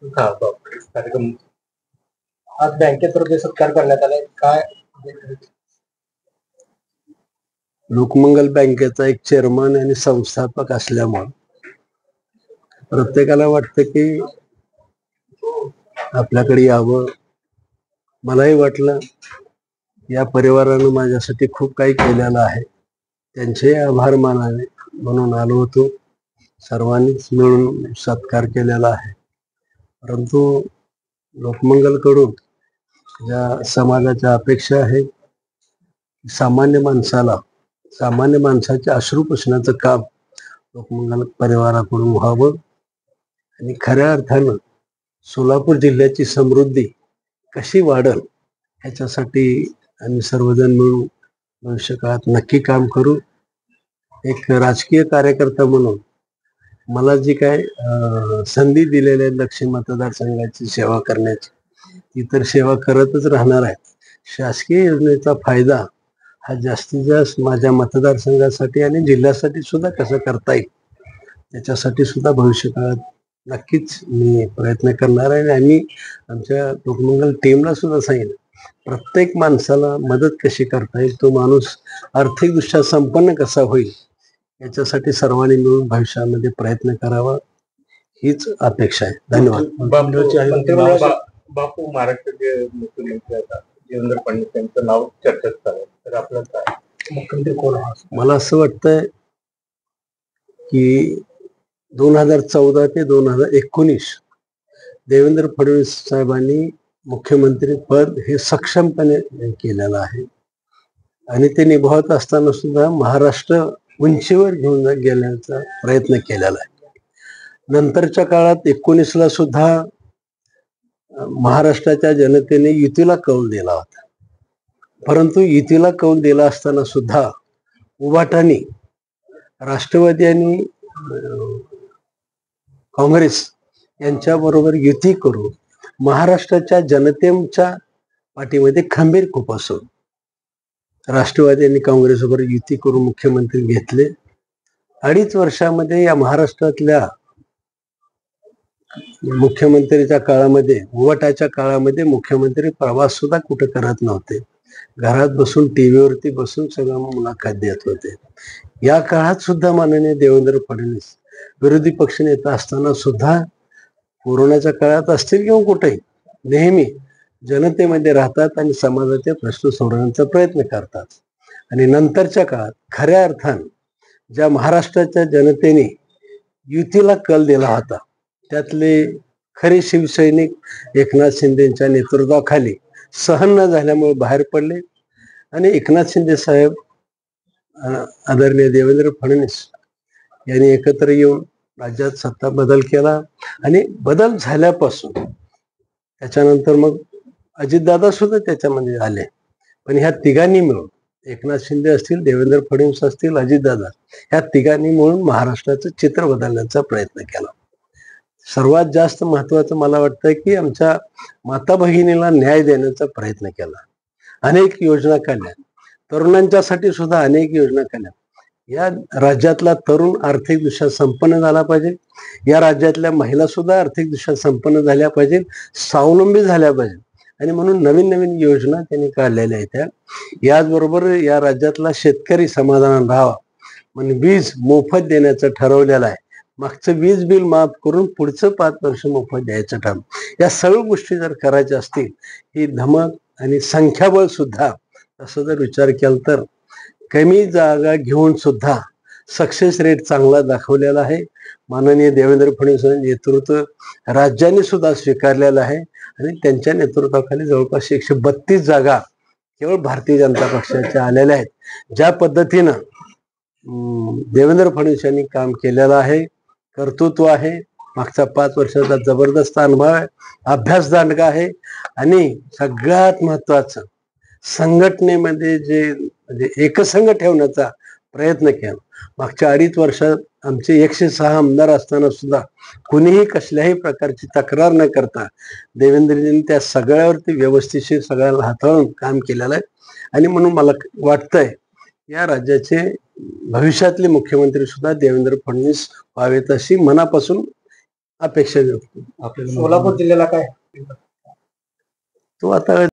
कार्यक्रम आज बँकेतर्फे सत्कार करण्यात आलाय काय? लोकमंगल बँकेचा एक चेअरमन आणि संस्थापक असल्यामुळे प्रत्येकाला वाटतं की आपल्याकडे यावं. मलाही वाटलं या परिवारानं माझ्यासाठी खूप काही केलेलं आहे, त्यांचे आभार मानावे म्हणून आलो होतो. सर्वांनीच मिळून सत्कार केलेला आहे. परंतु लोकमंगलकडून ज्या समाजाच्या अपेक्षा आहे, सामान्य माणसाच्या अश्रू पुसण्याचं काम लोकमंगल परिवाराकडून व्हावं आणि खऱ्या अर्थानं सोलापूर जिल्ह्याची समृद्धी कशी वाढल ह्याच्यासाठी आम्ही सर्वजण मिळून भविष्य काळात नक्की काम करू. एक राजकीय कार्यकर्ता म्हणून मला जी काय संधी दिलेली आहे दक्षिण मतदारसंघाची सेवा करण्याची, ती तर सेवा करतच राहणार आहे. शासकीय योजनेचा फायदा हा जास्तीत जास्त माझ्या मतदारसंघासाठी आणि जिल्ह्यासाठी सुद्धा कसं करता येईल त्याच्यासाठी सुद्धा भविष्य काळात नक्कीच मी प्रयत्न करणार आहे. आणि आम्ही आमच्या लोकमंगल टीमला सुद्धा सांगितलं, प्रत्येक माणसाला मदत कशी करता येईल, तो माणूस आर्थिकदृष्ट्या संपन्न कसा होईल याच्यासाठी सर्वांनी मिळून भविष्यामध्ये प्रयत्न करावा, हीच अपेक्षा आहे. धन्यवाद. बापू महाराष्ट्राचे मुख्यमंत्री आता देवेंद्र फडणवीस यांचं नाव चर्चेत चालू, तर आपलं काय मुख्यमंत्री कोण? मला असं वाटतंय की 2014 ते 2019 देवेंद्र फडणवीस साहेबांनी मुख्यमंत्री पद हे सक्षमपणे केलेलं आहे आणि ते निभावत असताना सुद्धा महाराष्ट्र उंचीवर घेऊन गेण्याचा प्रयत्न केलेला आहे. नंतरच्या काळात 19ला सुद्धा महाराष्ट्राच्या जनतेने युतीला कौल दिला होता. परंतु युतीला कौल दिला असताना सुद्धा उभाटाने राष्ट्रवादी आणि काँग्रेस यांच्याबरोबर युती करून महाराष्ट्राच्या जनतेच्या पाठीमध्ये खंबीर खूप असून राष्ट्रवादी आणि काँग्रेसबरोबर युती करून मुख्यमंत्री घेतले. 2.5 वर्षामध्ये या महाराष्ट्रातल्या मुख्यमंत्रीच्या काळामध्ये, उभाटाच्या काळामध्ये मुख्यमंत्री प्रवास सुद्धा कुठं करत नव्हते. घरात बसून टीव्हीवरती बसून सगळं मुलाखत देत होते. या काळात सुद्धा माननीय देवेंद्र फडणवीस विरोधी पक्षनेता असताना सुद्धा कोरोनाच्या काळात असतील किंवा कुठेही नेहमी जनतेमध्ये राहतात आणि समाजाचे प्रश्न सोडवण्याचा प्रयत्न करतात. आणि नंतरच्या काळात खऱ्या अर्थानं ज्या महाराष्ट्राच्या जनतेने युतीला कल दिला होता त्यातले खरे शिवसैनिक एकनाथ शिंदेच्या नेतृत्वाखाली सहन न झाल्यामुळे बाहेर पडले आणि एकनाथ शिंदे साहेब, आदरणीय देवेंद्र फडणवीस यांनी एकत्र येऊन राज्यात सत्ता बदल केला आणि बदल झाल्यापासून त्याच्यानंतर मग अजितदादा सुद्धा त्याच्यामध्ये आले. पण ह्या तिघांनी मिळून, एकनाथ शिंदे असतील, देवेंद्र फडणवीस असतील, अजितदादा, ह्या तिघांनी मिळून महाराष्ट्राचं चित्र बदलण्याचा प्रयत्न केला. सर्वात जास्त महत्वाचं मला वाटतं की आमच्या माता भगिनीला न्याय देण्याचा प्रयत्न केला. अनेक योजना काढल्या, तरुणांच्यासाठी सुद्धा अनेक योजना काढल्या. या राज्यातला तरुण आर्थिकदृष्ट्या संपन्न झाला पाहिजे, या राज्यातल्या महिला सुद्धा आर्थिकदृष्ट्या संपन्न झाल्या पाहिजे, स्वावलंबी झाल्या पाहिजे. आणि म्हणून नवीन नवीन योजना त्यांनी काढलेल्या आहेत. याचबरोबर या राज्यातला शेतकरी समाधान राहावा म्हणून वीज मोफत देण्याचं ठरवलेलं आहे. मागचं वीज बिल माफ करून पुढचं 5 वर्ष मोफत द्यायचं ठरवलं. या सर्व गोष्टी जर करायच्या असतील, ही धमक आणि संख्याबळ सुद्धा असं जर विचार केला तर कमी जागा घेऊन सुद्धा सक्सेस रेट चांगला दाखवलेला आहे. माननीय देवेंद्र फडणवीस नेतृत्व राज्याने सुद्धा स्वीकारलेलं आहे आणि त्यांच्या नेतृत्वाखाली जवळपास 132 जागा केवळ भारतीय जनता पक्षाच्या आलेल्या आहेत. ज्या पद्धतीनं देवेंद्र फडणवीस यांनी काम केलेलं आहे, कर्तृत्व आहे, मागचा 5 वर्षाचा जबरदस्त अनुभव आहे, अभ्यास दांडगा आहे आणि सगळ्यात महत्वाचं संघटनेमध्ये जे म्हणजे एकसंघ ठेवण्याचा प्रयत्न केला. मागच्या 2.5 वर्षात आमचे 106 आमदार असताना सुद्धा कुणीही कसल्याही प्रकारची तक्रार न करता देवेंद्रजींनी त्या सगळ्यावरती व्यवस्थितशीर सगळ्याला हाताळून काम केलेलं आहे. आणि म्हणून मला वाटतंय या राज्याचे भविष्यातले मुख्यमंत्री सुद्धा देवेंद्र फडणवीस व्हावेत अशी मनापासून अपेक्षा व्यक्त. सोलापूर जिल्ह्याला काय तो आता